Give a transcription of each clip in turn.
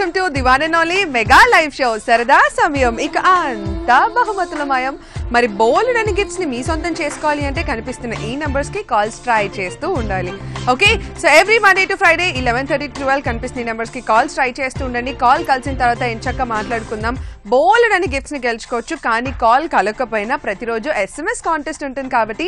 Welcome to the one and only mega live show సరదా సమయం. ఇక అంతా బహుమతులమయం. మరి బోల్డని గిఫ్ట్స్ ని మీ సొంతం చేసుకోవాలి అంటే కనిపిస్తున్న ఈ నంబర్స్ కి కాల్స్ ట్రై చేస్తూ ఉండాలి. Okay, so every Monday to Friday 11:30 to 12 కనిపిస్తున్న ఈ నంబర్స్ కి కాల్స్ ట్రై చేస్తూ ఉండండి. కాల్ కలిసిన తర్వాత ఎంచక్క మాట్లాడుకుందాం. బోల్డని గిఫ్ట్స్ ని గెలుచుకోవచ్చు. కానీ కాల్ కలకపోయినా ప్రతిరోజు SMS కాంటెస్ట్ ఉంటుంది కాబట్టి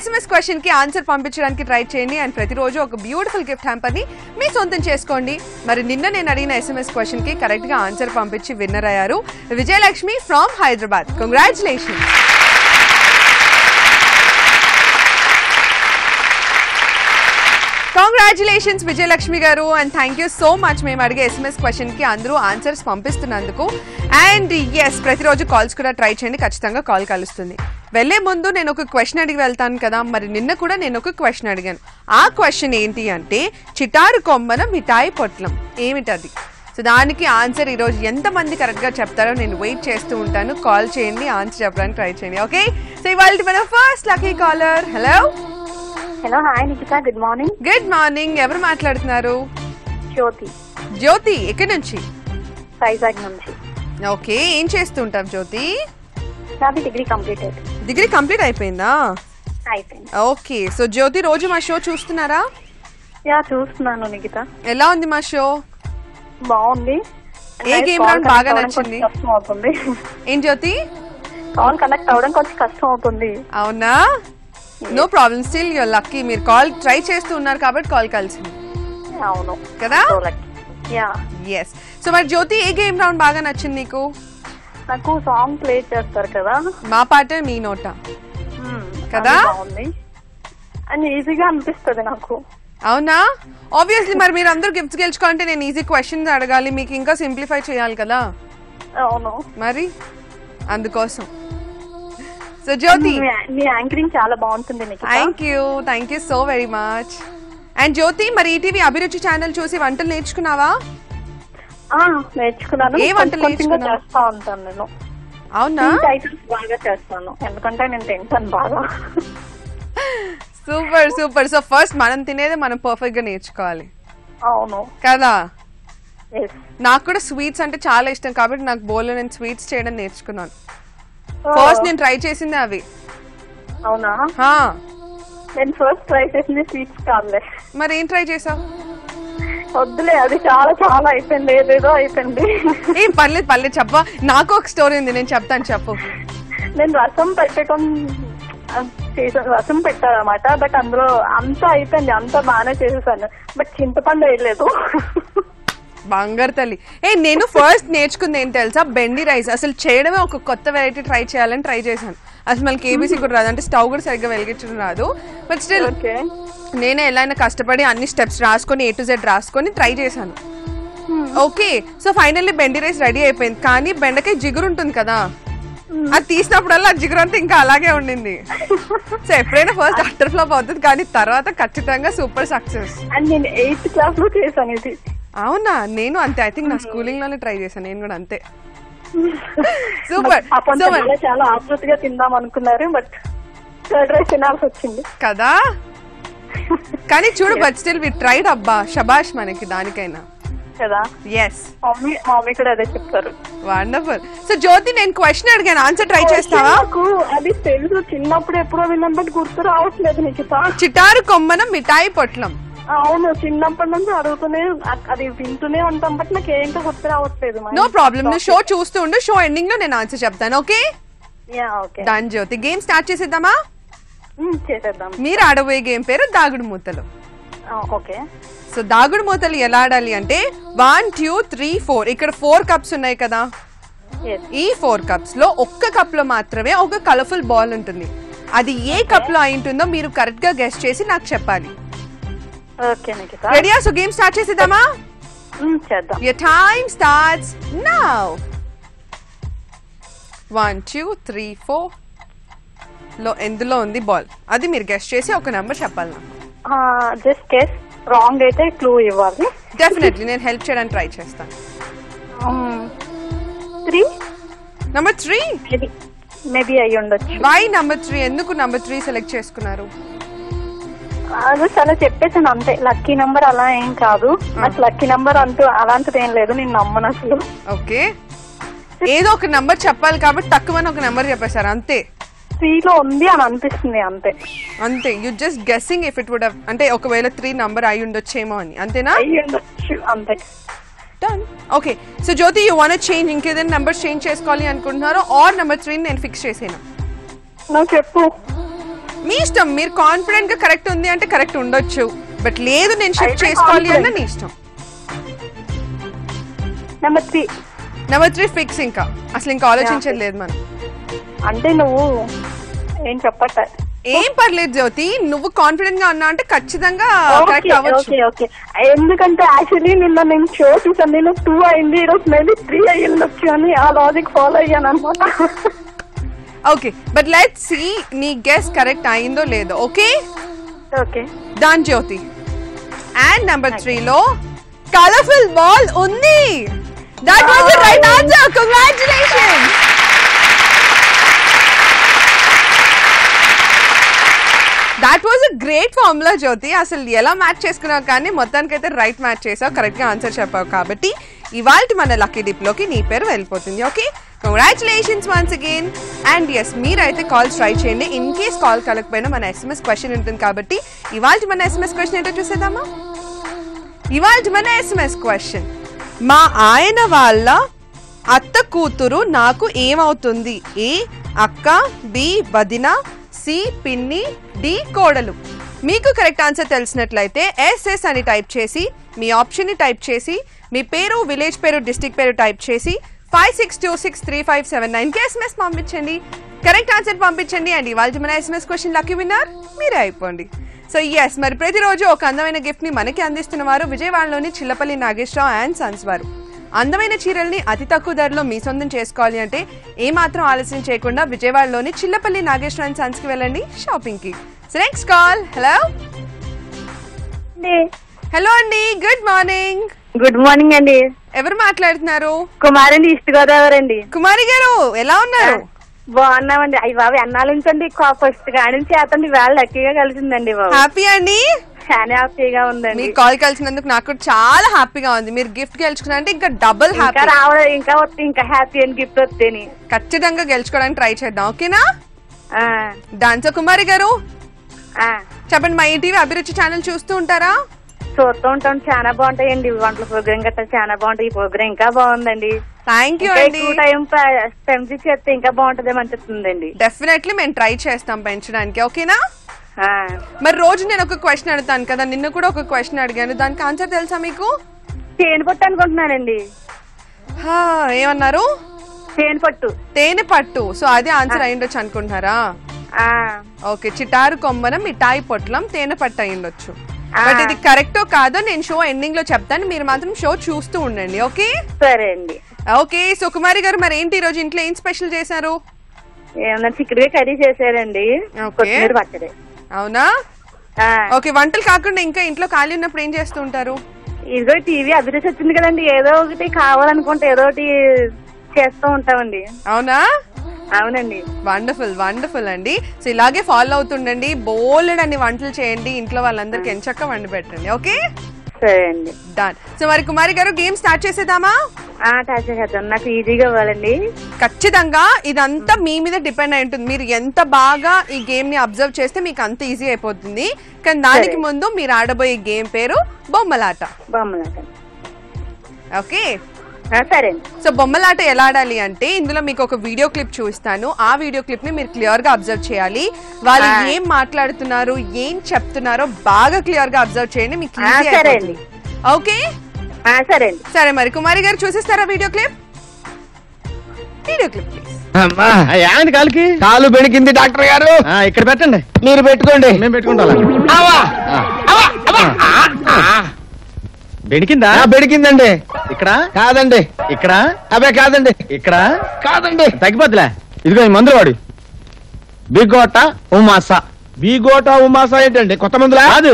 SMS క్వశ్చన్ కి ఆన్సర్ పంపించడానికి ట్రై చేయండి. అండ్ ప్రతిరోజు ఒక బ్యూటిఫుల్ గిఫ్ట్ హ్యాంపర్ ని మీ సొంతం చేసుకోండి. మరి నిన్న నేను అడిగిన SMS క్వశ్చన్ కి కరెక్ట్ గా ఆన్సర్ పంపించి విన్నర్ అయ్యారు Vijayalakshmi from Hyderabad. Congratulations. Congratulations Vijayalakshmi garu and thank you so much. మేము అడిగే SMS క్వశ్చన్ కి అందరూ ఆన్సర్స్ పంపిస్తున్నందుకు. అండ్ ఎస్, ప్రతిరోజు కాల్స్ కూడా ట్రై చేయండి, ఖచ్చితంగా కాల్ కలుస్తుంది. వెళ్లే ముందు నేను ఒక క్వశ్చన్ అడిగి వెళ్తాను కదా. మరి నిన్న కూడా నేను ఒక క్వశ్చన్ అడిగాను. ఆ క్వశ్చన్ ఏంటి అంటే చిటారు కొమ్మన మిఠాయి పొట్లం ఏమిటది? సో దానికి ఆన్సర్ ఈరోజు ఎంతమంది కరెక్ట్ గా చెప్తారో నేను వెయిట్ చేస్తూ ఉంటాను. కాల్ చేయండి, ఆన్సర్ చెప్పడానికి ట్రై చేయండి. ఓకే, సో ఇవాళ మన first lucky caller. Hello hello, hi Nikhita, good morning. Good morning. ఎవరు మాట్లాడుతున్నారు? జ్యోతి. జ్యోతి ఎక్కడి నుంచి? వైజాగ్ నుంచి. ఓకే, ఏం చేస్తూ ఉంటాం జ్యోతి? నాది డిగ్రీ కంప్లీటెడ్. డిగ్రీ కంప్లీట్ అయిపోయిందా? అయిపోయింది. ఓకే, సో జ్యోతి రోజు మా షో చూస్తున్నారా? యా, చూస్తున్నాను నిఖిత. ఎలా ఉంది మా షో? బాగుంది. ఏ గేమ్ రౌండ్ బాగా నచ్చింది? కష్టం అవుతుంది. ఏం జ్యోతి? కాల్ కనెక్ట్ అవ్వడం కొంచెం కష్టం అవుతుంది. అవునా? No problem, still your lucky. మీరు కాల్ ట్రై చేస్తూ ఉన్నారు కాబట్టి కాల్ కలిసింది. అవును కదా? యా. ఎస్. సో మరి జ్యోతి, ఏ గేమ్ రౌండ్ బాగా నచ్చింది నీకు? నాకు సాంగ్ ప్లే చేస్తారు కదా, మా పాట మీ నోట కదా, బాగుంది అని ఈజీగా అనిపిస్తుంది నాకు. అవునా? ఆబ్వియస్లీ మరి మీరు అందరూ గిఫ్ట్స్ గెలుచుకోవాలంటే నేను ఈజీ క్వశ్చన్స్ అడగాలి, మీకు ఇంకా సింప్లిఫై చేయాలి కదా. అవును, మరి అందుకోసం. సో జ్యోతి, మీ యాంకరింగ్ చాలా బాగుంటుంది Nikhita. Thank you so very much. And Jyothi, మరి ఈటీవీ అభిరుచి ఛానల్ చూసి వంటలు నేర్చుకున్నావా? నేర్చుకున్నాను. ఏ వంటలు నేర్చుకున్నావు? చేస్తా ఉంటాను నేను. అవునా? ఐటమ్స్ బాగా చేస్తాను, ఎందుకంటే నేను తింటాను బాగా. Super super. సో ఫస్ట్ మనం తినేది మనం పర్ఫెక్ట్ గా నేర్చుకోవాలి. అవును కదా. నాకు కూడా స్వీట్స్ అంటే చాలా ఇష్టం కాబట్టి నాకు బోల్లో నేను స్వీట్స్ చేయడం నేర్చుకున్నాను. ఫస్ట్ నేను ట్రై చేసింది అవి. అవునా? నేను ఫస్ట్ ట్రై చేసింది స్వీట్స్ కాదులే. మరి ఏం ట్రై చేసావు? వద్దులే, అది చాలా చాలా అయిపోయింది, ఏదేదో అయిపోయింది. ఏం పర్లేదు చెప్పా. నాకు ఒక స్టోరీ ఉంది, నేను చెప్తాను, చెప్పు. నేను రసం పెట్టారన్నమాట. బట్ అందులో అంతా అయిపోయింది, అంతా బాగానే చేసేసాను. బట్ చింతపండు వేయలేదు. బంగారు తల్లి. నేను ఫస్ట్ నేర్చుకుంది ఏం తెలుసా? బెండి రైస్. అసలు చేయడమే ఒక కొత్త వెరైటీ ట్రై చేయాలని ట్రై చేశాను. అసలు మనకి ఏబీసీ కూడా రాదు, అంటే స్టవ్ కూడా సరిగ్గా వెలిగించడం రాదు. బట్ స్టిల్ నేనే ఎలా అయినా కష్టపడి అన్ని స్టెప్స్ రాసుకొని A to Z రాసుకొని ట్రై చేశాను. Okay, so finally bendi rice ready అయిపోయింది. కానీ బెండకాయ జిగురు ఉంటుంది కదా, అది తీసినప్పుడల్లా ఆ జిగురు అంతా ఇంకా అలాగే ఉండింది. సో ఎప్పుడైనా ఫస్ట్ అటర్ ఫ్లాప్ అవుతుంది, కానీ తర్వాత ఖచ్చితంగా సూపర్ సక్సెస్. నేను 8th క్లాస్ లో చేశాను ఇది. అవునా? నేను అంతే. ఐ థింక్ నా స్కూలింగ్ లోనే ట్రై చేశాను నేను కూడా అంతే. సూపర్. చాలా ఆకృతిగా తిందాం అనుకున్నారు, బట్ కర్డ్ రైస్ తినాల్సి వచ్చింది కదా. కానీ చూడు, బట్ స్టిల్ వి ట్రైడ్. అబ్బా శబాష్ మనకి దానికైనా కదా. ఎస్, మమ్మీ కూడా అదే చెప్తారు. వండర్ఫుల్. సో జ్యోతి, నేను క్వశ్చన్ అడిగాను, ఆన్సర్ ట్రై చేస్తావా? అది తెలుసు, చిన్నప్పుడు ఎప్పుడో విన్నాను, బట్ గుర్తు రావట్లేదు నీకు. చిటారు కొమ్మన మిఠాయి పొట్లం. అవును, చిన్నప్పటి నుంచి అడుగుతూనే అది వింటూనే ఉంటాం, బట్ నాకు ఏంటో గుర్తు రావట్లేదు. నో ప్రాబ్లం, నువ్వు షో చూస్తూ ఉండు, షో ఎండింగ్ లో నేను ఆన్సర్ చెప్తాను. Okay done Jyothi. Game start చేసేద్దామా? చేసేద్దాం. మీరు ఆడబోయే గేమ్ పేరు దాగుడు మూతలు. ఓకే. సో దాగుడు మూతలు ఎలా ఆడాలి అంటే 1 2 3 4 ఇక్కడ 4 కప్స్ ఉన్నాయి కదా. ఈ 4 కప్స్ లో ఒక్క కప్ లో మాత్రమే ఒక కలర్ఫుల్ బాల్ ఉంటుంది. అది ఏ కప్ లో అయి ఉంటుందో మీరు కరెక్ట్ గా గెస్ చేసి నాకు చెప్పాలి. రెడీయా? సో గేమ్ స్టార్ట్ చేసేద్దామా? చేద్దాం. Your time starts now. 1 2 3 4 లో ఎందులో ఉంది బాల్, అది మీరు గెస్ చేసి ఒక నెంబర్ చెప్పాలి నాకు. జస్ట్ గెస్, రాంగ్ అయితే క్లూ ఇవ్వాలి. డెఫినెట్లీ నేను హెల్ప్ చేయడానికి ట్రై చేస్తాను. 3. నంబర్ 3 మేబీ అయ్యి ఉండొచ్చు. Why number 3? ఎందుకు నంబర్ 3 సెలెక్ట్ చేసుకున్నారు? అది చాలా చెప్పేసాను అంతే. లక్కీ నెంబర్ అలా ఏం కాదు. అసలు లక్కీ నెంబర్ అంటూ అలాంటిది ఏం లేదు. నేను నమ్మను అసలు. ఓకే, ఏదో ఒక నెంబర్ చెప్పాలి కాబట్టి తక్కువని ఒక నెంబర్ చెప్పేశారు అంతే. 3 లో ఉంది అని అనిపిస్తుంది అంతే. అంతే, you just guessing if it would have, అంటే ఒకవేళ 3 నంబర్ అయి ఉండొచ్చేమో అని, అంతేనా? అంతే. Done. Okay, so Jyothi you want change, ఇంకేదైనా నెంబర్ చేంజ్ చేసుకోవాలి అనుకుంటున్నారో ఆర్ నెంబర్ 3 నేను ఫిక్స్ చేసేనా? నాకు చెప్పు. మీ ఇష్టం, మీరు కాన్ఫిడెంట్ గా కరెక్ట్ ఉంది అంటే కరెక్ట్ ఉండొచ్చు, బట్ లేదు నేను షిఫ్ట్ చేసుకోవాలి అన్న నీ ఇష్టం. నెంబర్ 3. నెంబర్ 3 ఫిక్స్, ఇంకా అసలు ఇంకా ఆలోచించేది లేదు మనం. అంటే నువ్వు ఏం చెప్పట. ఏం పర్లేదు జ్యోతి, నువ్వు కాన్ఫిడెంట్ గా ఉన్నా అంటే ఖచ్చితంగా కరెక్ట్ అవ్వచ్చు. ఓకే, ఎందుకంటే యాక్చువల్లీ నిన్న నేను షో చూసాను, నేను 2 అయింది, ఈరోజు మేబీ 3 అయ్యిండొచ్చు అని ఆ లాజిక్ ఫాలో అయ్యాను అనమాట. ఓకే, బట్ లెట్స్ సీ నీ గెస్ కరెక్ట్ అయిందో లేదో. Okay okay, done Jyothi. And number 3 లో కలర్ఫుల్ బాల్ ఉంది. That was the right answer. Congratulations. That was a great formula Jyothi. అసలు ఎలా మ్యాచ్ చేసుకున్నావు కానీ మొత్తానికైతే రైట్ మ్యాచ్ చేసావు, కరెక్ట్ గా ఆన్సర్ చెప్పావు. కాబట్టి ఇవాళ మన లక్కీ డిప్ లోకి నీ పేరు వెళ్ళిపోతుంది. Okay, congratulations once again. And yes, మీరైతే కాల్స్ ట్రై చేయండి. ఇన్ కేస్ కాల్ కలగకపోయినా మన SMS క్వశ్చన్ ఉంటుంది కాబట్టి ఇవాళ మన SMS క్వశ్చన్ ఏంటో చూసేద్దామా? ఇవాళ మన SMS క్వశ్చన్, మా ఆయన వాళ్ళ అత్త కూతురు నాకు ఏమవుతుంది? ఏ అక్క, బి వదిన, సి పిన్ని, డి కోడలు. మీకు కరెక్ట్ ఆన్సర్ తెలిసినట్లయితే SS అని టైప్ చేసి మీ ఆప్షన్ ని టైప్ చేసి మీ పేరు, విలేజ్ పేరు, డిస్ట్రిక్ట్ పేరు టైప్ చేసి 56263579 కి SMS పంపించండి. కరెక్ట్ ఆన్సర్ పంపించండి. అండ్ ఇవాళ మన SMS క్వశ్చన్ లక్కీ విన్నర్ మీరే అయిపోండి. సో ఎస్, మరి ప్రతిరోజు ఒక అందమైన గిఫ్ట్ ని మనకి అందిస్తున్న వారు విజయవాడలోని చిల్లపల్లి నాగేశ్వరరావు అండ్ సన్స్ వారు. అందమైన చీరల్ని అతి తక్కువ ధరలో మీ సొంతం చేసుకోవాలి అంటే ఏమాత్రం ఆలస్యం చేయకుండా విజయవాడలోని చిల్లపల్లి నాగేశ్వర అండ్ సన్స్ కి వెళ్ళండి షాపింగ్ కి. So next call. Hello hello అండి, గుడ్ మార్నింగ్. గుడ్ మార్నింగ్ అండి. ఎవరు మాట్లాడుతున్నారు? కుమారి అండి, ఈస్ట్ గోదావరి అండి. కుమారి గారు ఎలా ఉన్నారు? బాగున్నామండి. అయ్యి బాబు ఎన్నాళ్ళ నుంచి అండి, ఫస్ట్ గాడి నుంచి చేతండి, వేళ లక్కీగా కలిసిందండి బాబు. హ్యాపీ అండి? చాలా హ్యాపీగా ఉందండి. మీరు కాల్ కలిసినందుకు నాకు చాలా హ్యాపీగా ఉంది. మీరు గిఫ్ట్ గెలుచుకున్నారంటే ఇంకా డబుల్ హ్యాపీ. రావడం ఇంకా వస్తే ఇంకా హ్యాపీ అని గిఫ్ట్ వస్తేని ఖచ్చితంగా గెలుచుకోవడానికి ట్రై చేద్దాం. ఓకేనా? డాన్సర్ కుమారి గారు చెప్పండి, మా ఈటీవీ అభిరుచి ఛానల్ చూస్తూ ఉంటారా? చూస్తూ ఉంటాం, చాలా బాగుంటాయండి. వంటల ప్రోగ్రామ్ గట్రా చాలా బాగుంటాయి. ఈ ప్రోగ్రామ్ ఇంకా బాగుందండి. థ్యాంక్ యూ అండి. టైం స్పెండ్ చేస్తే ఇంకా బాగుంటది అనిపిస్తుందండి. డెఫినెట్లీ మేము ట్రై చేస్తాం పెంచడానికి. ఓకేనా? మరి రోజు నేను ఒక క్వశ్చన్ అడుగుతాను కదా, నిన్న కూడా ఒక క్వశ్చన్ అడిగాను, దానికి ఆన్సర్ తెలుసా మీకు? తేనె పట్టు అనుకుంటున్నానండి. ఏమన్నారు? తేనె పట్టు. తేనె పట్టు. సో అదే ఆన్సర్ అయ్యుండొచ్చు అనుకుంటున్నారా? ఓకే, చిటారు కొమ్మన మిఠాయి పొట్లం తేనె పట్టు అయ్యుండొచ్చు. బట్ ఇది కరెక్టో కాదో నేను షో ఎండింగ్ లో చెప్తాను, మీరు మాత్రం షో చూస్తూ ఉండండి. ఓకే? సరే అండి. ఓకే, సో కుమారి గారు మరి ఏంటి ఈ రోజు ఇంట్లో ఏం స్పెషల్ చేశారు? ఏమన్నా చిక్కుడుగా కర్రీ చేశారండి. పచ్చడి. అవునా? ఓకే, వంటలు కాకుండా ఇంకా ఇంట్లో ఖాళీ ఉన్నప్పుడు ఏం చేస్తూ ఉంటారు? ఇదిగో టీవీ అభిరుచి వచ్చింది కదండి, ఏదో ఒకటి కావాలనుకుంటే ఏదో ఒకటి చేస్తూ ఉంటామండి. అవునా? అవునండి. వండర్ఫుల్ వండర్ఫుల్ అండి. సో ఇలాగే ఫాలో అవుతుండండి, బోల్డ్ అన్ని వంటలు చేయండి, ఇంట్లో వాళ్ళందరికి ఎంచక్క వండి పెట్టండి. ఓకే? సరే అండి, డన్. సో మరి కుమారి గారు గేమ్ స్టార్ట్ చేసేద్దామా? స్టార్ట్ చేసేద్దాం. నాకు ఈజీగా ఇవ్వాలండి. ఖచ్చితంగా ఇదంతా మీ మీద డిపెండ్ అయి ఉంటుంది. మీరు ఎంత బాగా ఈ గేమ్ ని అబ్జర్వ్ చేస్తే మీకు అంత ఈజీ అయిపోతుంది. కానీ దానికి ముందు మీరు ఆడబోయే గేమ్ పేరు బొమ్మలాట. బొమ్మలాట. ఓకే? సరే. సో బొమ్మలాట ఎలా ఆడాలి అంటే ఇందులో మీకు ఒక వీడియో క్లిప్ చూపిస్తాను. ఆ వీడియో క్లిప్ ని మీరు క్లియర్ గా అబ్జర్వ్ చేయాలి. వాళ్ళు ఏం మాట్లాడుతున్నారు, ఏం చెప్తున్నారో బాగా క్లియర్ గా అబ్జర్వ్ చేయండి, మీకు ఈజీ అయిపోతుంది. ఓకే? సరే అండి. సరే, మరి కుమారి గారు చూసిస్తారా video clip? Video clip please. ఏమండి కాలుకి? కాలు బెణికింది డాక్టర్ గారు. ఇక్కడ పెట్టండి. మీరు పెట్టుకోండి. మేము పెట్టుకుంటాం. బెణికిందా? బెణికిందండి. ఇక్కడ కాదండి. ఇక్కడ అబ్బే కాదండి. ఇక్కడ కాదండి. తగ్గిపోద్దులే. ఇదిగో ఈ మందులు వాడు. బిగోట ఉమాస. బిగోట ఉమాస ఏంటండి? కొత్త మందులా? కాదు,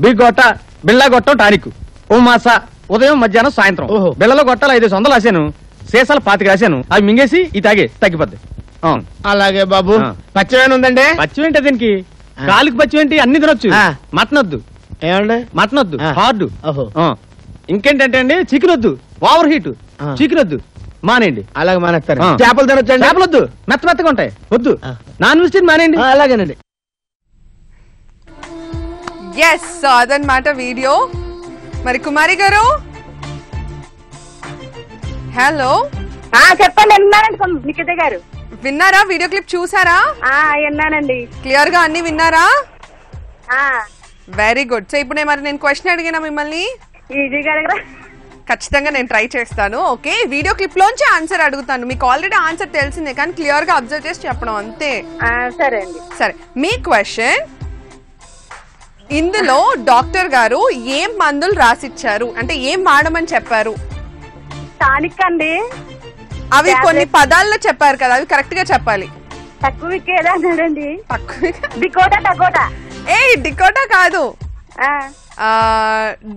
బిగోట బిళ్ళ గొట్టం టానిక్. ఉమాస ఉదయం మధ్యాహ్నం సాయంత్రం. బిళ్ళలో గొట్టాలు 500 రాశాను, సీసాలు 25 రాశాను. అవి మింగేసి ఈ తాగే తగ్గిపోద్ది. అలాగే బాబు. పచ్చివేను ఉందండి? పచ్చివేంటే దీనికి కాలుకి పచ్చి ఏంటి అన్ని తినొచ్చు. మటన్ వద్దు. ఏమండి మటన్ వద్దు, హార్డ్. ఓహో ఇంకేంటంటే అండి చికెన్ వద్దు, ఓవర్ హీట్. చికెన్ వద్దు, మానేయండి. అలాగే మానేస్తారు. ఆ. చేపలు తినొచ్చండి. చేపలు వద్దు, మెత్త మెత్తగా ఉంటాయి, వద్దు. నాన్ వెజ్ మానేయండి. అలాగేనండి. ఎస్, సో అదనమాట వీడియో. మరి కుమారి గారు, హలో చెప్పండి. విన్నానండి నిఖిత గారు. విన్నారా? వీడియో క్లిప్ చూసారా? విన్నానండి. క్లియర్ గా అన్ని విన్నారా? ఆ వెరీ గుడ్. సో ఇప్పుడు నేను క్వశ్చన్ అడిగినా మిమ్మల్ని, ఈజీగా అడగరా? ఖచ్చితంగా నేను ట్రై చేస్తాను. ఓకే, వీడియో క్లిప్ లోంచి ఆన్సర్ అడుగుతాను. మీకు ఆల్రెడీ ఆన్సర్ తెలిసిందే, కానీ క్లియర్ గా అబ్జర్వ్ చేసి చెప్పడం అంతే. సరే అండి. సరే, మీ క్వశ్చన్, ఇందులో డాక్టర్ గారు ఏం మందులు రాసిచ్చారు, అంటే ఏం వాడమని చెప్పారు? టానిక్ అండి. అవి కొన్ని పదాల్లో చెప్పారు కదా, అవి కరెక్ట్ గా చెప్పాలి. తక్కువ ఏదా అన్నాడండి? తక్కువ. డికోటా టకోటా. డికోటా కాదు,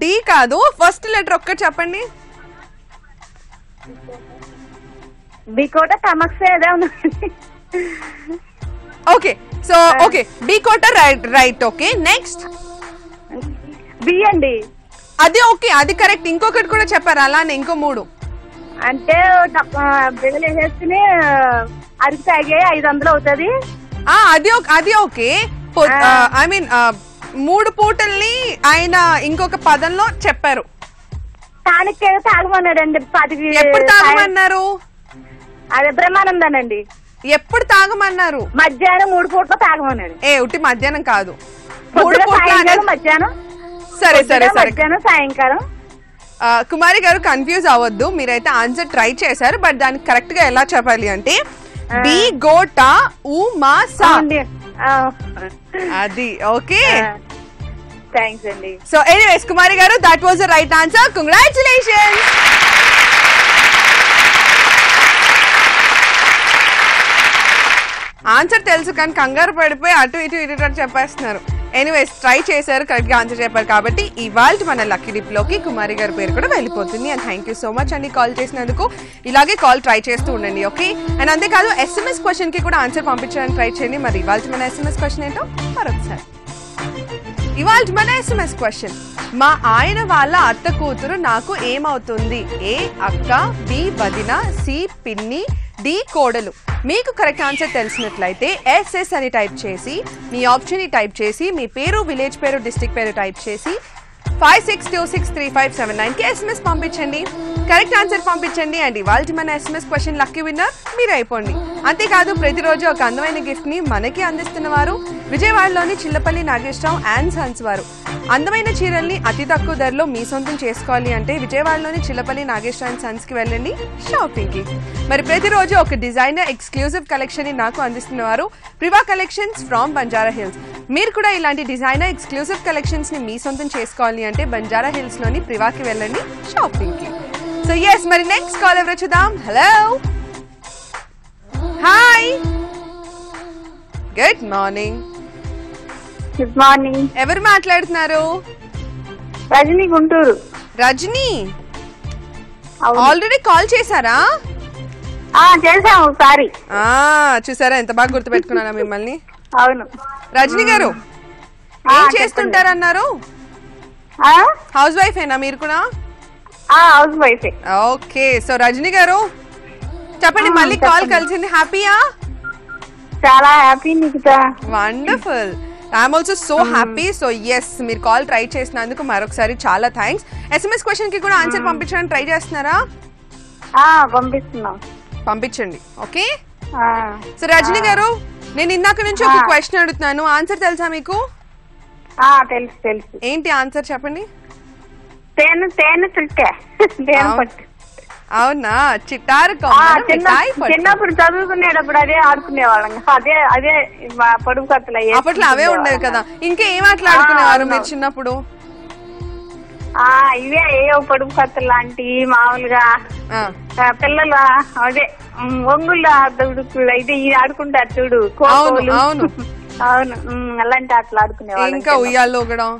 డి కాదు. ఫస్ట్ లెటర్ ఒక్కటి చెప్పండి. డికోటా టమక్స్ ఏదా ఉన్నాడండి? ఓకే, సో ఓకే, బికోటా రైట్. ఓకే, నెక్స్ట్ బి అండి. అది ఓకే, అది కరెక్ట్. ఇంకొకటి కూడా చెప్పారు అలానే, ఇంకో 3. అంటే బిగలు వేసేసుకుని అరికి తాగే 500 అవుతుంది. అది ఓకే. ఐ మీన్ 3 పూటల్ని ఆయన ఇంకొక పదంలో చెప్పారు. టానిక్ ఏదో తాగమన్నాడండి. 10 ఎప్పుడు తాగమన్నారు? అదే బ్రహ్మానందానండి. ఎప్పుడు తాగమన్నారు? మధ్యాహ్నం 3 పూటలు తాగమన్నాడు. ఉట్టి మధ్యాహ్నం కాదు, 3 పూటలు. మధ్యాహ్నం. సరే సరే సరే, మధ్యాహ్నం సాయంకాలం. కుమారి గారు కన్ఫ్యూజ్ అవ్వద్దు, మీరైతే ఆన్సర్ ట్రై చేశారు. బట్ దానికి కరెక్ట్ గా ఎలా చెప్పాలి అంటే బి గోటా ఉమాసా. అది ఓకే. థ్యాంక్స్ అండి. సో ఎనీవేస్ కుమారి గారు, that was the right answer. Congratulations. Answer తెలుసు కానీ కంగారు పడిపోయి అటు ఇటు చెప్పేస్తున్నారు. ఎనీవేస్ ట్రై చేశారు, కరెక్ట్ గా ఆన్సర్ చెప్పారు. కాబట్టి ఇవాళ మన లక్కీ డిప్ లోకి కుమారి గారి పేరు కూడా వెళ్ళిపోతుంది. And thank you so much అండి కాల్ చేసినందుకు. ఇలాగే కాల్ ట్రై చేస్తూ ఉండండి. ఓకే, అండ్ అంతేకాదు SMS క్వశ్చన్ కి కూడా ఆన్సర్ పంపించడానికి ట్రై చేయండి. మరి ఇవాళ మన SMS క్వశ్చన్ ఏంటో మరొకసారి. ఇవాళ మన SMS క్వశ్చన్, మా ఆయన వాళ్ళ అత్త కూతురు నాకు ఏమవుతుంది? ఏ అక్క, బి వదిన, సి పిన్ని, డి కోడలు. మీకు కరెక్ట్ ఆన్సర్ తెలిసినట్లయితే SS అని టైప్ చేసి, మీ ఆప్షన్ ని టైప్ చేసి, మీ పేరు, విలేజ్ పేరు, డిస్ట్రిక్ట్ పేరు టైప్ చేసి 56263579 కి SMS పంపించండి. కరెక్ట్ ఆన్సర్ పంపించండి. అండ్ ఇవాళ మన SMS క్వశ్చన్ లక్కీ విన్నర్ మీరు అయిపోండి. అంతేకాదు ప్రతిరోజు ఒక అందమైన గిఫ్ట్ ని మనకి అందిస్తున్న వారు విజయవాడలోని చిల్లపల్లి నాగేశ్వరరావు అండ్ సన్స్ వారు. అందమైన చీరల్ని అతి తక్కువ ధరలో మీ సొంతం చేసుకోవాలి అంటే విజయవాడలోని చిల్లపల్లి నాగేశ్వరరావు అండ్ సన్స్ కి వెళ్ళండి షాపింగ్ కి. మరి ప్రతిరోజు ఒక డిజైనర్ ఎక్స్క్లూజివ్ కలెక్షన్ ని నాకు అందిస్తున్న వారు ప్రివా కలెక్షన్స్ ఫ్రమ్ బంజారా హిల్స్. మీరు కూడా ఇలాంటి డిజైనర్ ఎక్స్క్లూజివ్ కలెక్షన్స్ ని మీ సొంతం చేసుకోవాలి అంటే బంజారా హిల్స్ లోని ప్రివాకి వెళ్ళండి షాపింగ్ కి. సో ఎస్, మరి నెక్స్ట్ కాల్ ఎవరు చూద్దాం. Hello, hi, good morning. Good morning. ఎవరు మాట్లాడుతున్నారు? రజనీ, గుంటూరు. రజనీ, ఆల్రెడీ కాల్ చేశారా? చేసాం ఒకసారి. చూసారా ఎంత బాగా గుర్తు పెట్టుకున్నారా మిమ్మల్ని. అవును. రజనీ గారు ఏం చేస్తుంటారన్నారు? హౌస్ వైఫ్ ఏనా మీరు కూడా? House wife. Okay, so Rajani garu చెప్పండి, మళ్ళీ కాల్ కలిసింది, హ్యాపీయా? చాలా happy Nikhita. Wonderful, I'm also so happy. So yes, మీరు కాల్ ట్రై చేసినందుకు మరొకసారి చాలా థ్యాంక్స్. SMS క్వశ్చన్ కి కూడా ఆన్సర్ పంపించడానికి ట్రై చేస్తున్నారా? పంపిస్తున్నాం. పంపించండి. ఓకే, సో రజనీ గారు నేను ఇందాక నుంచి ఒక క్వశ్చన్ అడుగుతున్నాను, ఆన్సర్ తెలుసా మీకు? తెలుసు తెలుసు. ఏంటి ఆన్సర్ చెప్పండి. తేనె చుట్టే. అవునా, చిట్టారు. చిన్నప్పుడు చదువుకునేటప్పుడు అదే ఆడుకునేవాళ్ళం. అదే పొడుగు కట్టలు అప్పట్లో అవే ఉండేవి కదా. ఇంకా ఏం ఆటలు ఆడుకునేవారు మీరు చిన్నప్పుడు? ఇవే ఏ పొడుగు కట్టలు లాంటి మామూలుగా పిల్లలు అదే ఒంగుళ్ళు అయితే ఇది ఆడుకుంటారు చూడు. అవును అవును అవును, అలాంటి ఆటలు ఆడుకునేవాళ్ళు. ఇంకా ఉయ్యాల్లో ఊగడం.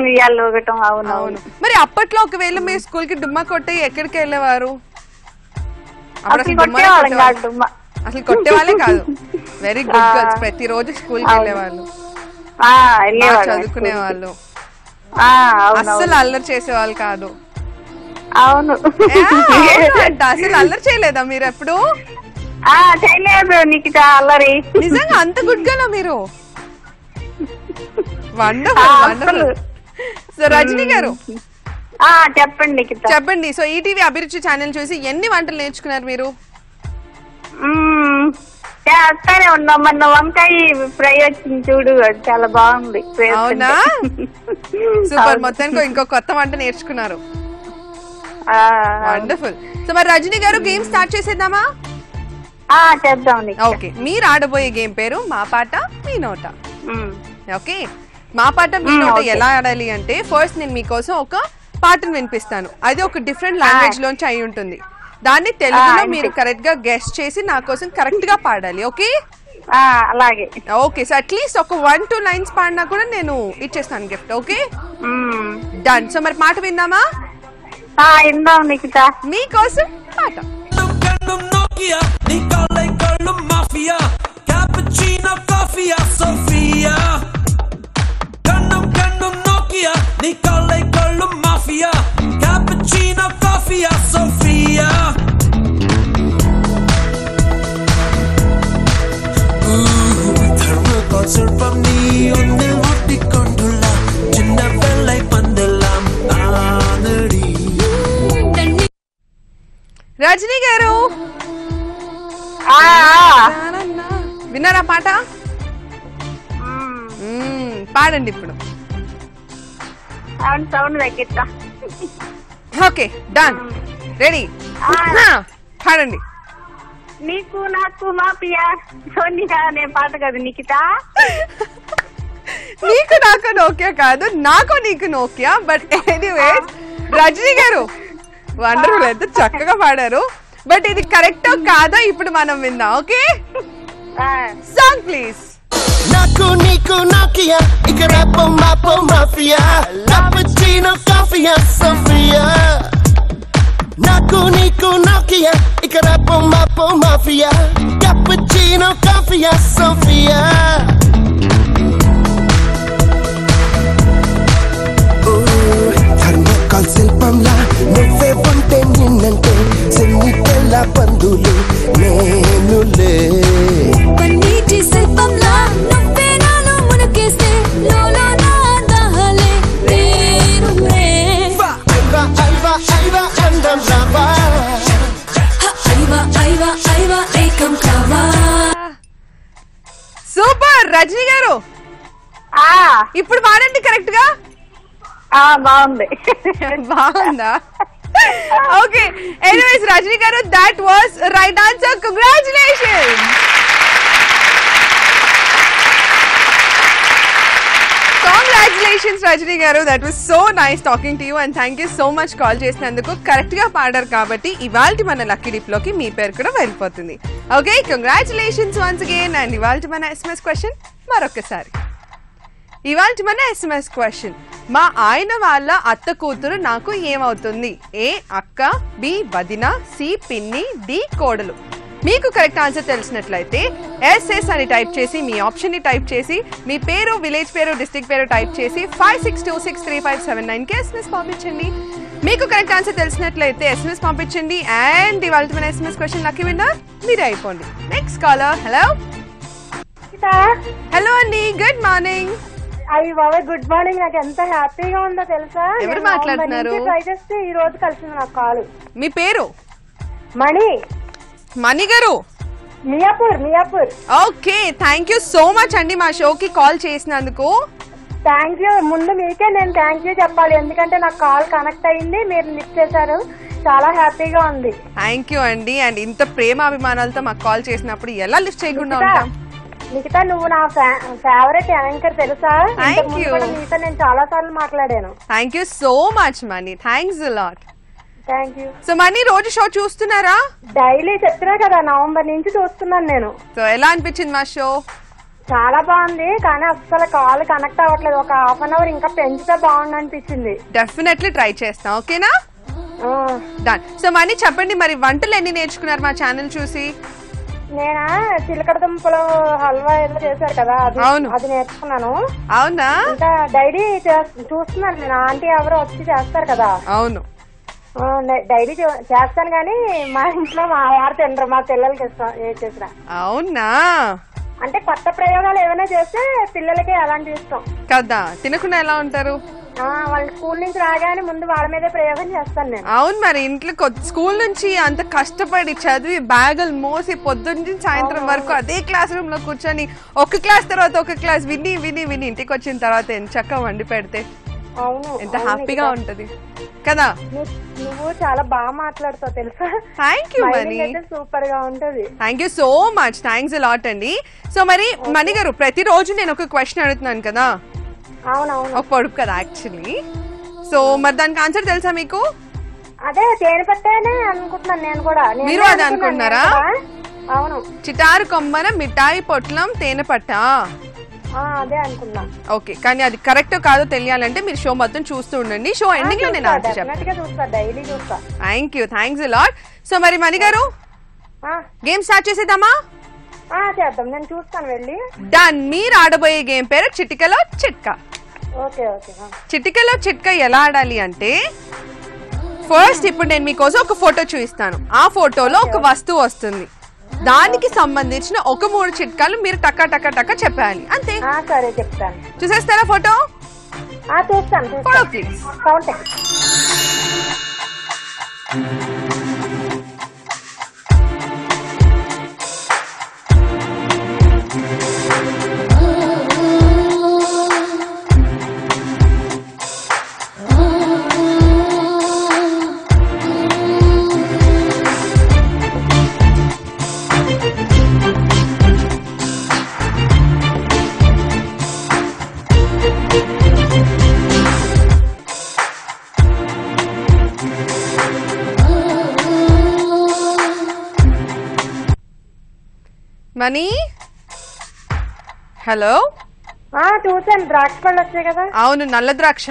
ఉయ్యాల్లో ఊగటం. అవును అవును. మరి అప్పట్లో ఒకవేళ మీ స్కూల్ కి డుమ్మా కొట్టి ఎక్కడికి వెళ్ళేవారు? అసలు కొట్టే వాళ్ళే కాదు, వెరీ గుడ్ గర్ల్స్, ప్రతిరోజు స్కూల్ కి వెళ్ళేవాళ్ళు, చదువుకునే వాళ్ళు, అస్సలు అల్లరి చేసేవాళ్ళు కాదు. అవును అంట. అసలు అల్లరి చేయలేదా మీరు ఎప్పుడు? చేయలేదు నిఖిత అల్లరి. నిజంగా అంత గుడ్ గర్ల్ మీరు? Wonderful wonderful. So Rajani garu చెప్పండి నిఖిత. చెప్పండి. సో ఈటీవీ అభిరుచి ఛానల్ చూసి ఎన్ని వంటలు నేర్చుకున్నారు మీరు? చేస్తానే ఉన్నాం. మొన్న వంకాయ ఫ్రై వచ్చింది చూడు, చాలా బాగుంది. అవునా, సూపర్. మొత్తానికి ఇంకో కొత్త వంట నేర్చుకున్నారు. వండర్ఫుల్. సో మరి రజనీ గారు గేమ్ స్టార్ట్ చేసేద్దామా? చేద్దాం. ఓకే, మీరు ఆడబోయే గేమ్ పేరు మా పాట మీ నోట. ఓకే, మా పాట మీ నోట ఎలా ఆడాలి అంటే, ఫస్ట్ నేను మీకోసం ఒక పాటను వినిపిస్తాను. అది ఒక డిఫరెంట్ లాంగ్వేజ్ లోంచి అయి ఉంటుంది. దాన్ని తెలుగులో మీరు కరెక్ట్ గా గెస్ట్ చేసి నా కోసం కరెక్ట్ గా పాడాలి. ఓకే అలాగే. ఓకే, సో అట్లీస్ట్ ఒక 1-2 లైన్స్ పాడినా కూడా నేను ఇచ్చేస్తాను గిఫ్ట్. Okay done. సో మరి పాట విందామా? విందాం నిఖిత. మీకోసం పాట. స్వల్పం నీ ఒన్నే ఒట్టికొండులా చిన్న వెల్లై పందెల్లాం ఆనడి. రజనీ గారు విన్నారా పాట? పాడండి ఇప్పుడు. ఓకే డన్, రెడీ, పాడండి. నీకు నాకు మాఫియా సోనియా అనే పాట కదా నిఖిత? నీకు నాకు నోకియా కాదు, నాకు నీకు నోకియా. బట్ ఎనీవేస్ రజనీ గారు వండర్ఫుల్, అయితే చక్కగా పాడారు. బట్ ఇది కరెక్టో కాదో ఇప్పుడు మనం విందాం. Okay, song please. నాకు నీకు నోకియా ఇక రేపో మాపో మాఫియా కాపుచినో కాఫియా సోఫియా. నాకు నీకు నోకియా ఇక రేపో మాపో మాఫియా కాపుచినో కాఫియా సోఫియా. థర్మోకాల్ శిల్పంలా నువ్వే ఉంటే నిన్నంటే సెన్నికెళ్ళ బంధువులు నేనులే. పన్నీటి శిల్పంలా నువ్వే నాలో మునకేస్తే లోలో నా దహలే నేనులే. ఐవా ఐవా ఐవా అందం రావా, ఐవా ఐవా ఐవా ఏకం కావా. సూపర్ రజనీ గారు, ఇప్పుడు పాడండి కరెక్ట్ గా. బాగుంది. బాగుందా? Okay, anyways Rajani garu, that was right answer. Congratulations. Congratulations Rajani garu, that was so nice talking to you and thank you so much call చేసినందుకు. కరెక్ట్ గా పాడారు కాబట్టి ఇవాల్టి మన లక్కీ డిప్ లోకి మీ పేరు కూడా వెళ్ళిపోతుంది. Okay, congratulations once again. And ఇవాల్టి మన ఎస్ఎంఎస్ క్వశ్చన్ మరొకసారి. ఇవాల్టి మన ఎస్ఎంఎస్ క్వశ్చన్, మా ఆయన వాళ్ళ అత్త కూతురు నాకు ఏమవుతుంది? ఏ అక్క, బి వదిన, సి పిన్ని, డి కోడలు. మీకు కరెక్ట్ ఆన్సర్ తెలిసినట్లయితే ఎస్ఎస్ అని టైప్ చేసి మీ ఆప్షన్ ని టైప్ చేసి మీ పేరు, విలేజ్ పేరు, డిస్ట్రిక్ట్ పేరు టైప్ చేసి 56263579 కి ఎస్ఎంఎస్ పంపించండి. మీకు కరెక్ట్ ఆన్సర్ తెలిసినట్లయితే ఎస్ఎంఎస్ పంపించండి. అండ్ ఇవాల్టి మన ఎస్ఎంఎస్ క్వశ్చన్ లక్కీ విన్నర్ మీరే అయిపోండి. Next caller. హలో. హలో అండి, గుడ్ మార్నింగ్. అయ్యి బాబా గుడ్ మార్నింగ్. నాకు ఎంత హ్యాపీగా ఉందో తెలుసా? ఎవరు మాట్లాడుతున్నారు? ట్రై చేస్తే ఈ రోజు కలిసింది నాకు కాలు. మీ పేరు? మణి. మణి గారు, Miyapur. Okay, thank you so much అండి మా షోకి కాల్ చేసినందుకు. Thank you. ముందు మీకే నేను థ్యాంక్ యూ చెప్పాలి, ఎందుకంటే నాకు కాల్ కనెక్ట్ అయింది, మీరు లిఫ్ట్ చేశారు. చాలా హ్యాపీగా ఉంది. థ్యాంక్ యూ అండి. అండ్ ఇంత ప్రేమ అభిమానాలతో మాకు కాల్ చేసినప్పుడు ఎలా లిఫ్ట్ చేయకుండా ఉంటాం? నిఖిత, నువ్వు నా ఫేవరెట్ యాంకర్ తెలుసా? Thank you. మీతో నేను చాలా సార్లు మాట్లాడాను. Thank you so much Mani, thanks a lot. Thank you. So Mani, రోజు షో చూస్తున్నారా? డైలీ చెప్తున్నా కదా, నవంబర్ నుంచి చూస్తున్నాను నేను. సో ఎలా అనిపించింది మా షో? చాలా బాగుంది, కానీ అసలు కాల్ కనెక్ట్ అవ్వట్లేదు. ఒక హాఫ్ అన్ అవర్ ఇంకా పెంచితే బాగుంది అనిపించింది. డెఫినెట్లీ ట్రై చేస్తాం. ఓకేనా? డన్. సో మణి చెప్పండి, మరి వంటలు ఎన్ని నేర్చుకున్నారు మా ఛానల్ చూసి? నేనా చిలకడ దుంపలు హల్వా ఏదో చేశారు కదా, అవును. అది నేర్చుకున్నాను. అవునా? ఇంకా డైలీ చూస్తున్నాను నేను, ఆంటీ ఎవరో వచ్చి చేస్తారు కదా. అవును, డైలీ చేస్తాను కానీ మా ఇంట్లో మా వారు తినరు, మా పిల్లలకి ఇష్టం ఏ చేసినా. అవునా? అంటే కొత్త ప్రయోగాలు ఏమైనా చేస్తే పిల్లలకి అలాంటి ఇష్టం కదా, తినకుండా ఎలా ఉంటారు? వాళ్ళ స్కూల్ నుంచి రాగానే ముందు వాళ్ళ మీదే ప్రయోగం చేస్తాను నేను. అవును, మరి ఇంట్లో స్కూల్ నుంచి అంత కష్టపడి చదివి బ్యాగులు మోసి పొద్దున్న సాయంత్రం వరకు అదే క్లాస్ రూమ్ లో కూర్చొని ఒక క్లాస్ తర్వాత ఒక క్లాస్ విని విని విని ఇంటికి వచ్చిన తర్వాత ఎంత చక్కగా వండి పెడితే అవును, ఎంత హ్యాపీగా ఉంటది కదా. నువ్వు చాలా బాగా మాట్లాడుతావు తెలుసా. థ్యాంక్ యూ మణి, సూపర్ గా ఉంటది. Thank you so much, thanks lot అండి. సో మరి మణి గారు, ప్రతిరోజు నేను ఒక క్వశ్చన్ అడుగుతున్నాను కదా. అవునవును, ఒక పొడుపు కదా యాక్చువల్లీ. సో మరి దానికి ఆన్సర్ తెలుసా మీకు? అదే తేనె పట్టేనే అనుకుంటున్నాను నేను కూడా. మీరు అదే అనుకుంటున్నారా? అవును. చిటారు కొమ్మన మిఠాయి పొట్లం తేనె పట్ట. అదే అనుకున్నా. ఓకే, కానీ అది కరెక్ట్ కాదో తెలియాలంటే మీరు షో మొత్తం చూస్తూ ఉండండి. షో ఎండింగ్ లో నేను ఆన్సర్ చెప్తాను. డైలీ చూస్తా. Thank you, thanks lot. So మరి మణి గారు, గేమ్ స్టార్ట్ చేసేద్దామా? చేద్దాం, నేను చూస్తాను వెళ్ళి. డన్. మీరు ఆడబోయే గేమ్ పేరు చిటికలో చిట్కా. Okay okay. చిటికలో చిట్కా ఎలా ఆడాలి అంటే, ఫస్ట్ ఇప్పుడు నేను మీకోసం ఒక ఫోటో చూపిస్తాను. ఆ ఫోటోలో ఒక వస్తువు వస్తుంది, దానికి సంబంధించిన ఒక 3 చిట్కాలు మీరు టక్క టక్క టక్క చెప్పాలి, అంతే. సరే చెప్తాను. చూసేస్తారా ఫోటో? చూస్తాను. Photo please. Money, hello. చూసాను, ద్రాక్ష పళ్ళు వచ్చాయి కదా. అవును, నల్ల ద్రాక్ష.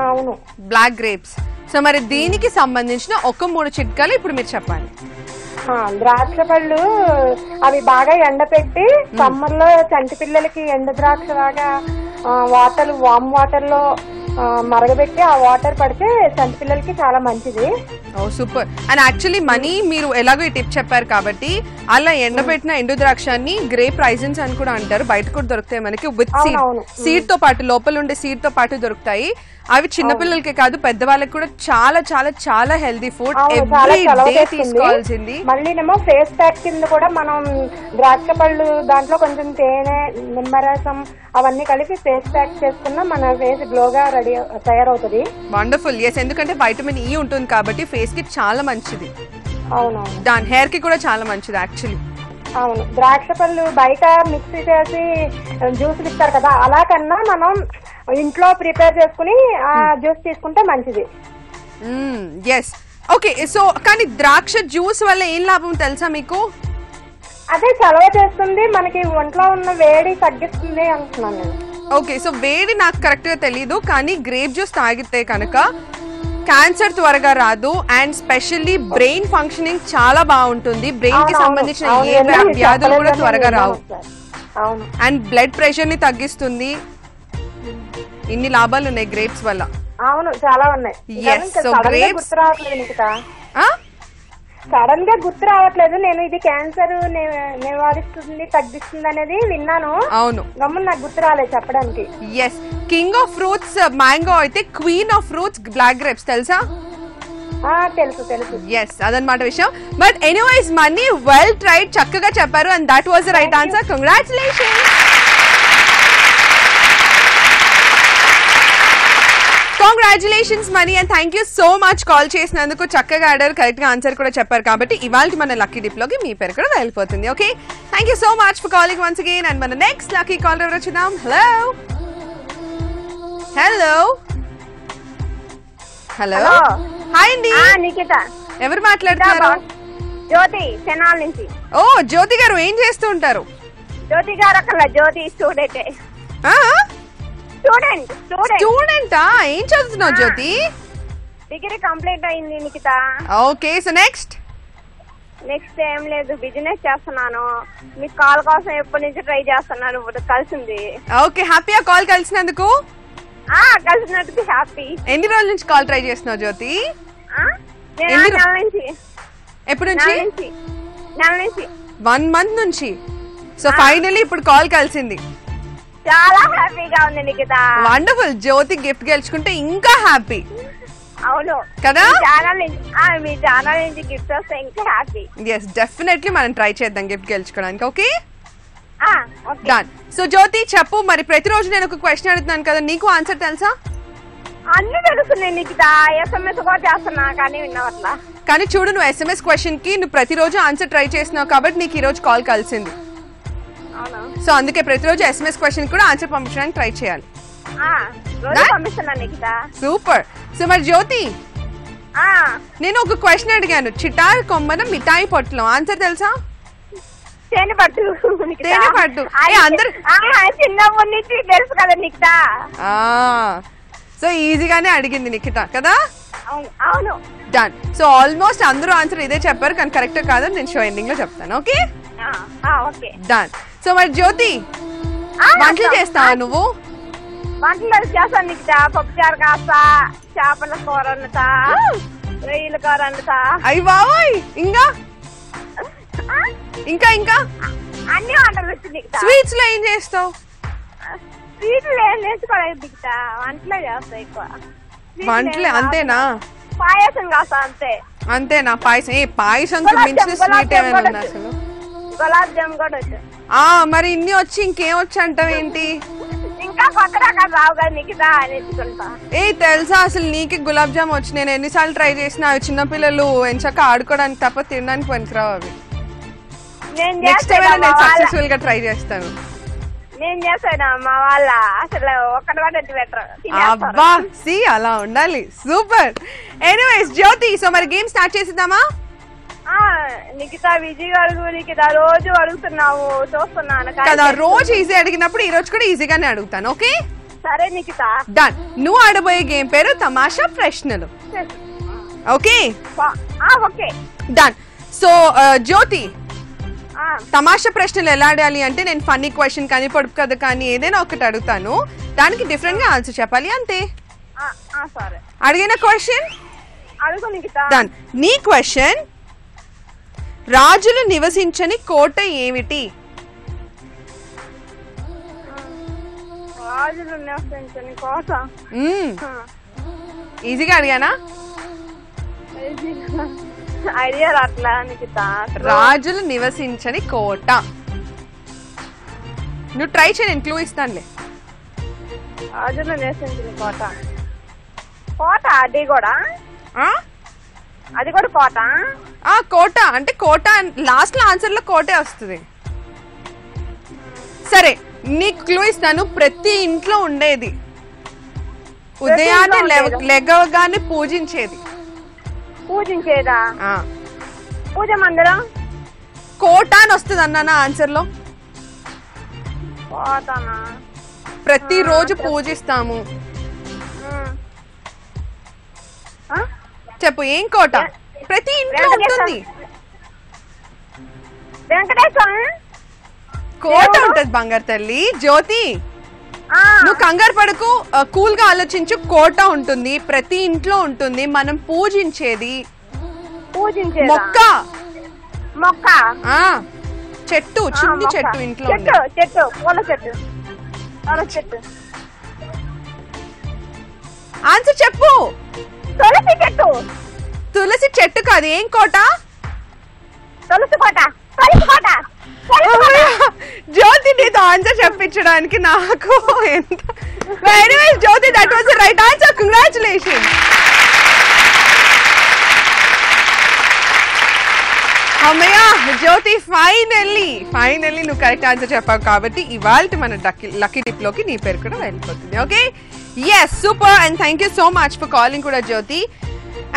అవును, బ్లాక్ గ్రేప్స్. సో మరి దీనికి సంబంధించిన ఒక 3 చిట్కాలు ఇప్పుడు మీరు చెప్పాలి. ద్రాక్ష పళ్ళు అవి బాగా ఎండపెట్టి సమ్మర్ లో చంటి పిల్లలకి ఎండ ద్రాక్ష లాగా వామ్ వాటర్ లో మరగబెట్టి ఆ వాటర్ పడితే చంటి పిల్లలకి చాలా మంచిది. ఓ సూపర్. అండ్ యాక్చువల్లీ మనీ, మీరు ఎలాగో ఈ టిప్ చెప్పారు కాబట్టి అలా ఎండబెట్టిన ఎండు ద్రాక్షాన్ని గ్రేప్ రైజన్స్ అని కూడా అంటారు, బయట కూడా దొరుకుతాయి మనకి, విత్ సీడ్ తో పాటు, లోపల ఉండే సీడ్ తో పాటు దొరుకుతాయి. అవి చిన్నపిల్లలకి కాదు పెద్దవాళ్ళకి కూడా చాలా చాలా చాలా హెల్దీ ఫుడ్, ఎవ్రీ డే తీసుకోవాల్సింది. మళ్ళీనేమో ఫేస్ ప్యాక్ కింద కూడా మనం ద్రాక్ష పళ్ళు దాంట్లో కొంచెం తేనె, నిమ్మరసం అవన్నీ కలిపి ఫేస్ ప్యాక్ చేసుకున్నా మన ఫేస్ గ్లోగా తయారవుతుంది. వండర్ఫుల్. ఎస్, ఎందుకంటే వైటమిన్ ఈ ఉంటుంది కాబట్టి ఫేస్ కి చాలా మంచిది. అవునవును, దాని హెయిర్ కి కూడా చాలా మంచిది యాక్చువల్లీ. అవును, ద్రాక్ష పళ్ళు బయట మిక్సీ చేసి జ్యూస్ ఇస్తారు కదా, అలా కన్నా మనం ఇంట్లో ప్రిపేర్ చేసుకుని ఆ జ్యూస్ తీసుకుంటే మంచిది. Yes, okay. సో కానీ ద్రాక్ష జ్యూస్ వల్ల ఏం లాభం తెలుసా మీకు? అదే చలవ చేస్తుంది, మనకి ఒంట్లో ఉన్న వేడి తగ్గిస్తుంది అంటున్నాను నేను. ఓకే, సో వేడి నాకు కరెక్ట్ గా తెలీదు, కానీ గ్రేప్ జ్యూస్ తాగితే కనుక క్యాన్సర్ త్వరగా రాదు, అండ్ స్పెషల్లీ బ్రెయిన్ ఫంక్షనింగ్ చాలా బాగుంటుంది, బ్రెయిన్ కి సంబంధించిన ఏ వ్యాధులు కూడా త్వరగా రావు, అండ్ బ్లడ్ ప్రెషర్ ని తగ్గిస్తుంది. ఇన్ని లాభాలు ఉన్నాయి గ్రేప్స్ వల్ల. అవును, చాలా ఉన్నాయి. సడన్ గా గుర్తు రావట్లేదు. నేను ఇది క్యాన్సర్ నివారిస్తుంది, తగ్గిస్తుంది అనేది విన్నాను. అవును, గమ్మున నాకు గుర్తు రాలేదు చెప్పడానికి. Yes, king of fruits mango అయితే queen of fruits black grapes, తెలుసా? తెలుసు తెలుసు. ఎస్, అదనమాట విషయం. But anyways Mani, well tried, చక్కగా చెప్పారు, and that was the right answer. Congratulations. Congratulations Mani, and thank you so much call చేసినందుకు. చక్కగా ఆడారు, కరెక్ట్ గా ఆన్సర్ కూడా చెప్పారు కాబట్టి ఇవాళ మన లక్కీ డిప్ లోకి మీ పేరు కూడా వెళ్ళిపోతుంది. Okay, thank you so much for calling once again. And మన నెక్స్ట్ లక్కీ కాల్ ఎవరు చూద్దాం. హలో హలో హలో, హాయ్ అండి. నిఖిత, ఎవరు మాట్లాడుతున్నారు? జ్యోతి, తెనాల నుంచి. ఓ జ్యోతి గారు, ఏం చేస్తూ ఉంటారు? జ్యోతి గారు అక్కడ జ్యోతి స్టూడెంట్. స్టూడెంటా? ఏం చదువుతున్నావు జ్యోతి? డిగ్రీ కంప్లీట్ అయింది Nikhita. Okay, so next next ఏం లేదు, బిజినెస్ చేస్తున్నాను. మీకు కాల్ కోసం ఎప్పటి నుంచి ట్రై చేస్తున్నాను, ఇప్పుడు కలిసింది. ఓకే, హ్యాపీగా కాల్ కలిసినందుకు. కలిసినందుకు హ్యాపీ. ఎన్ని రోజుల నుంచి కాల్ ట్రై చేస్తున్నావు జ్యోతి? నెల నుంచి. ఎప్పటి నుంచి? నెల నుంచి. 1 month నుంచి. సో ఫైనల్లీ ఇప్పుడు కాల్ కలిసింది. చాలా హ్యాపీగా ఉంది నిఖిత. వండర్ఫుల్. జ్యోతి గిఫ్ట్ గెలుచుకుంటే ఇంకా హ్యాపీ. అవును కదా? మీ ఛానల్ నుంచి గిఫ్ట్ వస్తే ఇంకా హ్యాపీ. ఎస్, డెఫినెట్లీ మనం ట్రై చేద్దాం గిఫ్ట్ గెలుచుకోవడానికి. Okay okay done. So Jyothi చెప్పు, మరి ప్రతిరోజు నేను ఒక క్వశ్చన్ అడుగుతున్నాను కదా, నీకు ఆన్సర్ తెలుసా? అన్ని తెలుస్తున్నాయి నిఖిత. SMS కూడా చేస్తున్నా కానీ విన్నవట్లా. కానీ చూడు, నువ్వు SMS క్వశ్చన్ కి నువ్వు ప్రతిరోజు ఆన్సర్ ట్రై చేస్తున్నావు కాబట్టి నీకు ఈ రోజు కాల్ కలిసింది. సో అందుకే ప్రతిరోజు SMS క్వశ్చన్ కూడా ఆన్సర్ పంపించడానికి ట్రై చేయాలి. పంపిస్తున్నా నిఖిత. సూపర్. సో మరి జ్యోతి, నేను ఒక క్వశ్చన్ అడిగాను, చిటార్ కొమ్మన మిఠాయి పొట్లం, ఆన్సర్ తెలుసా? తేనెపట్టు. తేనెపట్టు. చిన్నప్పటి నుంచి తెలుసు కదా నిఖిత. సో ఈజీగానే అడిగింది నిఖిత కదా? అవును. డన్. సో ఆల్మోస్ట్ అందరూ ఆన్సర్ ఇదే చెప్పారు, కానీ కరెక్ట్ కాదని నేను షో ఎండింగ్ లో చెప్తాను. Okay done. సో మరి జ్యోతి, వంటలు చేస్తావా నువ్వు? వంటలు చేస్తాను నిఖిత. పప్పుచారు కాస్తా, చేపల కూర వండుతా, రొయ్యల కూర వండుతా. అయ్యి బాబోయ్, ఇంకా ఇంకా ఇంకా అన్ని వంటలు వచ్చు నిఖిత. స్వీట్స్ లో ఏం చేస్తావు? స్వీట్లు ఏం నేర్చుకోలేదు నిఖిత, వంటలే చేస్తా ఎక్కువ. వంటలే అంతేనా? పాయసం కాస్తా అంతే. అంతేనా? పాయసం? ఏ పాయసం మించిన స్వీట్ ఏమైనా ఉందా అసలు? గులాబ్ జామ్ కూడా వచ్చు. మరి ఇన్ని వచ్చి ఇంకేం వచ్చు అంటావు ఏంటి? ఇంకా కొత్త రకాలు రావు కదా నిఖిత, నేర్చుకుంటా. తెలుసా అసలు నీకు గులాబ్ జామ్ వచ్చి? నేను ఎన్నిసార్లు ట్రై చేసినా అవి చిన్నపిల్లలు ఎంచక్క ఆడుకోవడానికి తప్ప తినడానికి పనికిరావు అవి. నెక్స్ట్ టైం నేను సక్సెస్ఫుల్ గా ట్రై చేస్తాను. నేను చేస్తాను మా వాళ్ళ అసలు ఒక్కటి కూడా బెటర్. అబ్బా, సి అలా ఉండాలి. సూపర్. ఎనీవేస్ జ్యోతి, సో మరి గేమ్ స్టార్ట్ చేసిద్దామా? నిఖిత విజయ్ అడుగు నిఖిత, రోజు అడుగుతున్నావు చూస్తున్నాను కదా. రోజు ఈజీ అడిగినప్పుడు ఈ రోజు కూడా ఈజీగానే అడుగుతాను. ఓకే సరే నిఖిత. డన్. నువ్వు ఆడబోయే గేమ్ పేరు తమాషా ప్రశ్నలు. Okay okay done. సో జ్యోతి, తమాషా ప్రశ్నలు ఎలా ఆడాలి అంటే, నేను ఫన్నీ క్వశ్చన్ కానీ పొడుపు కథ కానీ ఏదైనా ఒకటి అడుగుతాను, దానికి డిఫరెంట్ గా ఆన్సర్ చెప్పాలి అంతే. సరే. అడిగిన క్వశ్చన్ అడుగు నిఖిత. డన్. నీ క్వశ్చన్, రాజులు నివసించని కోట ఏమిటి? రాజులు నివసించని కోట. ఈజీగా అడిగానా? ఐడియా రాట్లా నిఖిత. రాజులు నివసించని కోట. నువ్వు ట్రై చేయి, నేను క్లూ ఇస్తానులే. రాజులు నివసించని కోట. కోట అది కూడా కోట. కోట అంటే కోట, లాస్ట్ లో ఆన్సర్ లో కోటే వస్తుంది. సరే, నీకు క్లూ ఇస్తాను. ప్రతి ఇంట్లో ఉండేది, ఉదయాన్నే లెగవగానే పూజించేది. పూజించేదా? పూజ మందిరం. కోట అని వస్తుంది అన్నా ఆన్సర్ లో. కోటనా? ప్రతి రోజు పూజిస్తాము. చెప్పు, ఏం కోట? ప్రతి ఇంట్లో ఉంటుంది. వెంకటేశ్వర కోట ఉంటది బంగారు తల్లి. జ్యోతి, నువ్వు కంగారు పడకు, కూల్ గా ఆలోచించు. కోట ఉంటుంది, ప్రతి ఇంట్లో ఉంటుంది, మనం పూజించేది. మొక్క. మొక్క. చెట్టు, చిన్ని చెట్టు ఇంట్లో. చెట్టు పూల చెట్టు. చెట్టు. ఆన్సర్ చెప్పు. తులసి చెట్టు. తులసి చెట్టు కాదు. ఏం కోట? తులసి కోట. తులసి కోట. జ్యోతి, నీతో ఆన్సర్ చెప్పించడానికి నాకు ఎంత. Anyways Jyothi, that was the right answer. Congratulations. అమ్మయ్య జ్యోతి, ఫైనల్లీ నువ్వు కరెక్ట్ ఆన్సర్ చెప్పావు కాబట్టి ఇవాళ మన లక్కీ టిప్ లోకి నీ పేరు కూడా వెళ్ళిపోతుంది. Okay, yes, super. And thank you so much for calling కూడా జ్యోతి.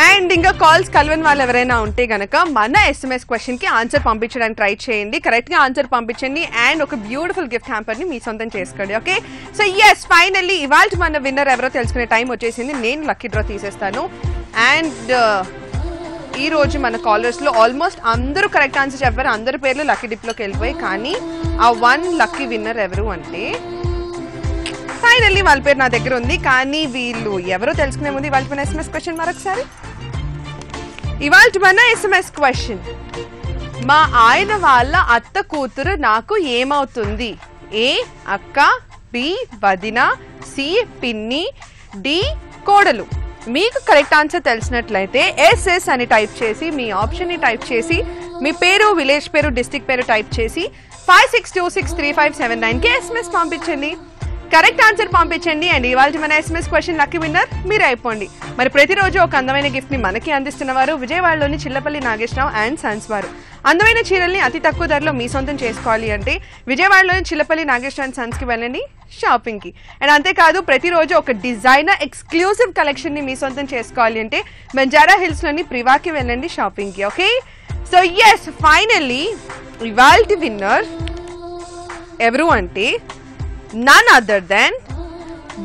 అండ్ ఇంకా కాల్స్ కలవని వాళ్ళు ఎవరైనా ఉంటే గనక మన SMS క్వశ్చన్ కి ఆన్సర్ పంపించడానికి ట్రై చేయండి. కరెక్ట్ గా ఆన్సర్ పంపించండి అండ్ ఒక బ్యూటిఫుల్ గిఫ్ట్ హ్యాంపర్ ని మీ సొంతం చేసుకోండి. ఓకే, సో ఎస్, ఫైనల్లీ ఇవాళ మన విన్నర్ ఎవరో తెలుసుకునే టైం వచ్చేసింది. నేను లక్కీ డ్రా తీసేస్తాను. అండ్ ఈ రోజు మన కాలర్స్ లో ఆల్మోస్ట్ అందరూ కరెక్ట్ ఆన్సర్ చెప్పారు, అందరి పేర్లు లక్కీ డిప్ లోకి వెళ్ళిపోయి. కానీ ఆ 1 లక్కీ విన్నర్ ఎవరు అంటే ఫైనల్లీ వాళ్ళ పేరు నా దగ్గర ఉంది. కానీ వీళ్ళు ఎవరో తెలుసుకునే ముందు ఇవాళ మన SMS క్వశ్చన్ మరొకసారి. ఇవాళ మన SMS క్వశ్చన్, మా ఆయన వాళ్ళ అత్త కూతురు నాకు ఏమవుతుంది? ఏ అక్క, బి వదిన, సి పిన్ని, డి కోడలు. మీకు కరెక్ట్ ఆన్సర్ తెలిసినట్లయితే ఎస్ఎస్ అని టైప్ చేసి మీ ఆప్షన్ ని టైప్ చేసి మీ పేరు, విలేజ్ పేరు, డిస్ట్రిక్ట్ పేరు టైప్ చేసి 56263579 కి SMS పంపించండి. కరెక్ట్ ఆన్సర్ పంపించండి. అండ్ ఇవాళ మన SMS క్వశ్చన్ లక్కీ విన్నర్ మీరు అయిపోండి. మరి ప్రతిరోజు ఒక అందమైన గిఫ్ట్ ని మనకి అందిస్తున్నవారు విజయవాడలోని చిల్లపల్లి నాగేశ్వరరావు అండ్ సన్స్ వారు. అందమైన చీరల్ని అతి తక్కువ ధరలో మీ సొంతం చేసుకోవాలి అంటే విజయవాడలోని చిల్లపల్లి నాగేశ్వరరావు అండ్ సన్స్ కి వెళ్ళండి షాపింగ్ కి. అండ్ అంతేకాదు ప్రతిరోజు ఒక డిజైనర్ ఎక్స్క్లూసివ్ కలెక్షన్ ని మీ సొంతం చేసుకోవాలి అంటే బంజారా హిల్స్ లోని ప్రివాకి వెళ్ళండి షాపింగ్ కి. ఓకే, సో ఎస్ ఫైనల్లీ ఇవాల్టి విన్నర్ ఎవరు అంటే none other than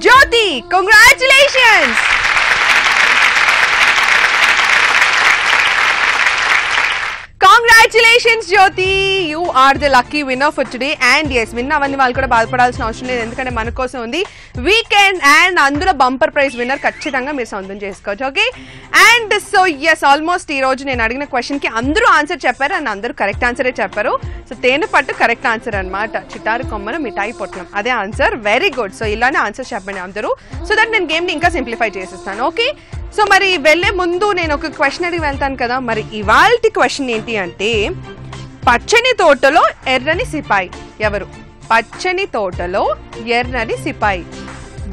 Jyoti. Congratulations! Congratulations Jyoti, you are the lucky winner for today. And yes, win అవన్నీ వాళ్ళు కూడా బాధపడాల్సిన అవసరం లేదు, ఎందుకంటే మన కోసం ఉంది వీకెండ్. అండ్ అందులో బంపర్ ప్రైజ్ విన్నర్ ఖచ్చితంగా మీరు సొంతం చేసుకోవచ్చు. Okay, and so yes almost ఈ రోజు నేను అడిగిన క్వశ్చన్ కి అందరూ ఆన్సర్ చెప్పారు అండ్ అందరూ కరెక్ట్ ఆన్సరే చెప్పారు. సో తేనె పట్టు కరెక్ట్ ఆన్సర్ అనమాట, చిటారు కొమ్మను మిఠాయి పొట్లం అదే ఆన్సర్. Very good. సో ఇలానే ఆన్సర్ చెప్పండి అందరూ, సో దట్ నేను గేమ్ ని ఇంకా సింప్లిఫై చేసేస్తాను. ఓకే, సో మరి వెళ్లే ముందు నేను ఒక క్వశ్చన్ అడిగి వెళ్తాను కదా. మరి ఇవాల్టి క్వశ్చన్ ఏంటి అంటే పచ్చని తోటలో ఎర్రని సిపాయి ఎవరు? పచ్చని తోటలో ఎర్రని సిపాయి.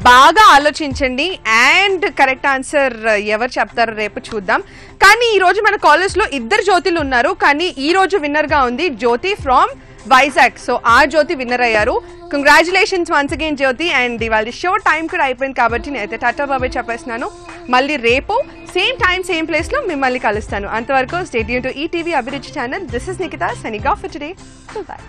బాగా ఆలోచించండి అండ్ కరెక్ట్ ఆన్సర్ ఎవరు చెప్తారో రేపు చూద్దాం. కానీ ఈ రోజు మన కాలేజ్ లో 2 జ్యోతిలు ఉన్నారు, కానీ ఈ రోజు విన్నర్ గా ఉంది జ్యోతి ఫ్రమ్ వైజాగ్. సో ఆ జ్యోతి విన్నర్ అయ్యారు. Congratulations once again Jyothi. And ఇవాళ షో టైం కూడా అయిపోయింది కాబట్టి నేనైతే టాటా బాబాయ్ చెప్పేస్తున్నాను. మళ్ళీ రేపు సేమ్ టైం సేమ్ ప్లేస్ లో మిమ్మల్ని కలుస్తాను. అంతవరకు stay tune to ETV Abhiruchi channel. This is Nikhita signing off for today. By.